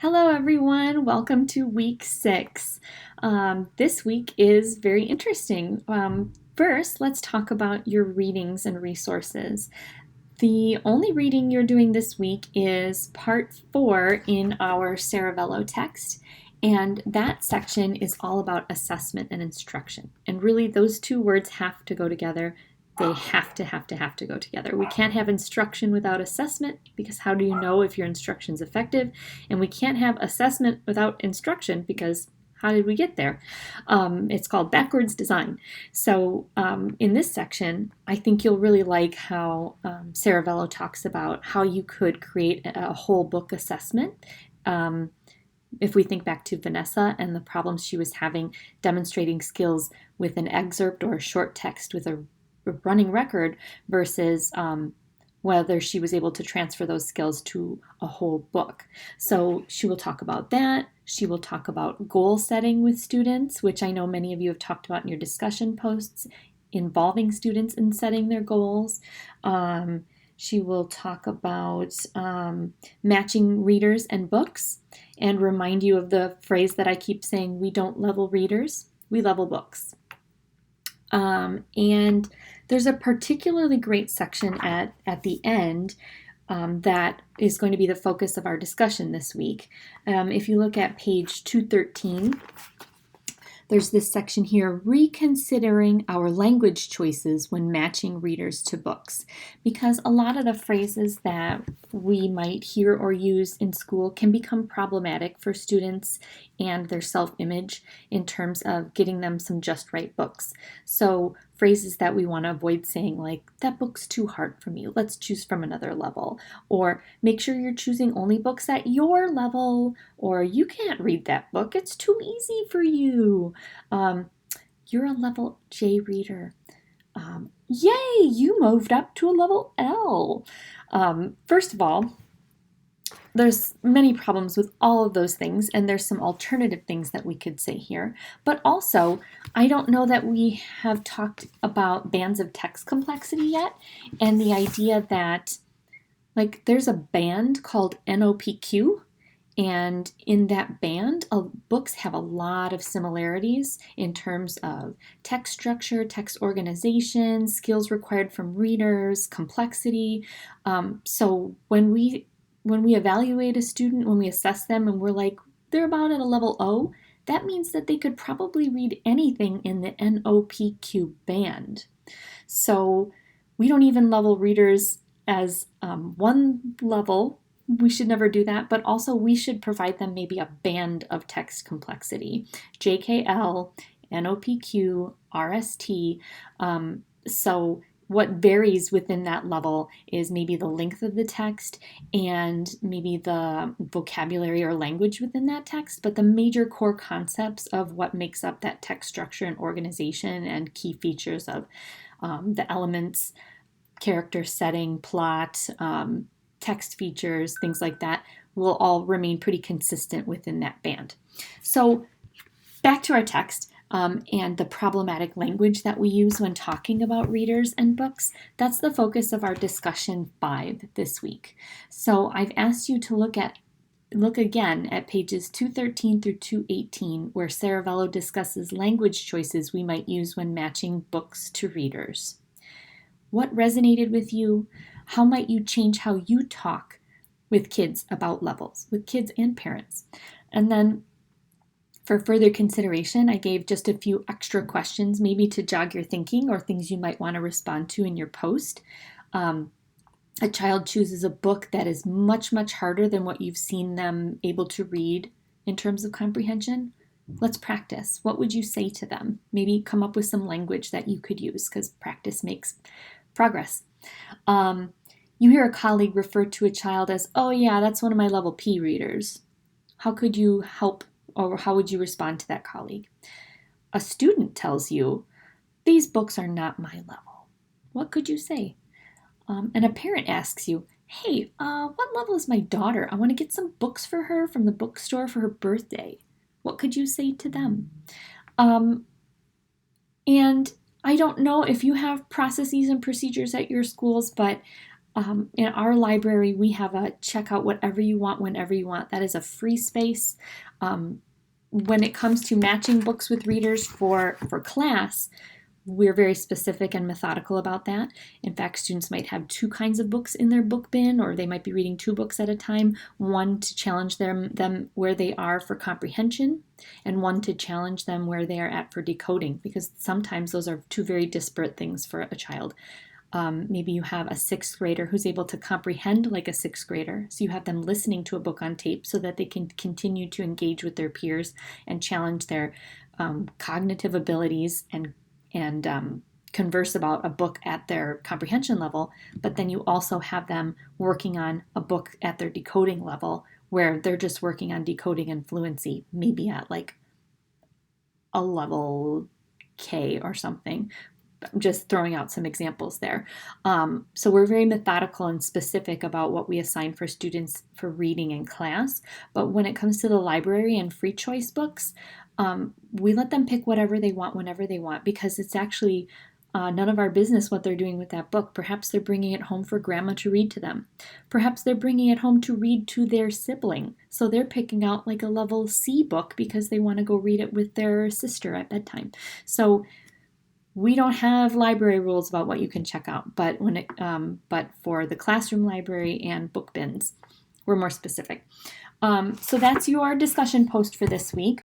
Hello, everyone. Welcome to week 6. This week is very interesting. First, let's talk about your readings and resources. The only reading you're doing this week is part 4 in our Saravello text, and that section is all about assessment and instruction. And really, those two words have to go together. They have to go together. We can't have instruction without assessment, because how do you know if your instruction is effective? And we can't have assessment without instruction, because how did we get there? It's called backwards design. So in this section, I think you'll really like how Saravello talks about how you could create a whole book assessment. If we think back to Vanessa and the problems she was having demonstrating skills with an excerpt or a short text with a running record versus whether she was able to transfer those skills to a whole book. So she will talk about that. She will talk about goal setting with students, which I know many of you have talked about in your discussion posts, involving students in setting their goals. She will talk about matching readers and books and remind you of the phrase that I keep saying, we don't level readers, we level books. And there's a particularly great section at the end that is going to be the focus of our discussion this week. If you look at page 213, there's this section here, reconsidering our language choices when matching readers to books. Because a lot of the phrases that we might hear or use in school can become problematic for students and their self-image in terms of getting them some just right books. So phrases that we want to avoid saying, like, that book's too hard for me, let's choose from another level. Or make sure you're choosing only books at your level. Or you can't read that book, it's too easy for you. You're a level J reader. Yay, you moved up to a level L. First of all, there's many problems with all of those things, and there's some alternative things that we could say here. But also, I don't know that we have talked about bands of text complexity yet, and the idea that, like, there's a band called NOPQ, and in that band, books have a lot of similarities in terms of text structure, text organization, skills required from readers, complexity. So when we evaluate a student, when we assess them and we're like, they're about at a level O, that means that they could probably read anything in the NOPQ band. So we don't even level readers as one level. We should never do that, but also we should provide them maybe a band of text complexity, JKL, NOPQ, RST. So what varies within that level is maybe the length of the text and maybe the vocabulary or language within that text, but the major core concepts of what makes up that text structure and organization and key features of the elements, character setting, plot, text features, things like that, will all remain pretty consistent within that band. So back to our text and the problematic language that we use when talking about readers and books. That's the focus of our discussion 5 this week. So I've asked you to look again at pages 213 through 218, where Saravello discusses language choices we might use when matching books to readers. What resonated with you? How might you change how you talk with kids about levels, with kids and parents? And then for further consideration, I gave just a few extra questions, maybe to jog your thinking or things you might want to respond to in your post. A child chooses a book that is much, much harder than what you've seen them able to read in terms of comprehension. Let's practice. What would you say to them? Maybe come up with some language that you could use, because practice makes progress. You hear a colleague refer to a child as, oh yeah, that's one of my level P readers. How could you help, or how would you respond to that colleague? A student tells you, these books are not my level. What could you say? And a parent asks you, hey, what level is my daughter? I want to get some books for her from the bookstore for her birthday. What could you say to them? And I don't know if you have processes and procedures at your schools, but In our library, we have a check out whatever you want whenever you want. That is a free space. When it comes to matching books with readers for class, we're very specific and methodical about that. In fact, students might have two kinds of books in their book bin, or they might be reading two books at a time, one to challenge them where they are for comprehension, and one to challenge them where they are at for decoding, because sometimes those are two very disparate things for a child. Maybe you have a sixth grader who's able to comprehend like a sixth grader. So you have them listening to a book on tape so that they can continue to engage with their peers and challenge their cognitive abilities and converse about a book at their comprehension level. But then you also have them working on a book at their decoding level, where they're just working on decoding and fluency, maybe at like a level K or something. I'm just throwing out some examples there. So we're very methodical and specific about what we assign for students for reading in class. But when it comes to the library and free choice books, we let them pick whatever they want whenever they want, because it's actually none of our business what they're doing with that book. Perhaps they're bringing it home for grandma to read to them. Perhaps they're bringing it home to read to their sibling. So they're picking out like a level C book because they want to go read it with their sister at bedtime. So we don't have library rules about what you can check out, but but for the classroom library and book bins, we're more specific. So that's your discussion post for this week.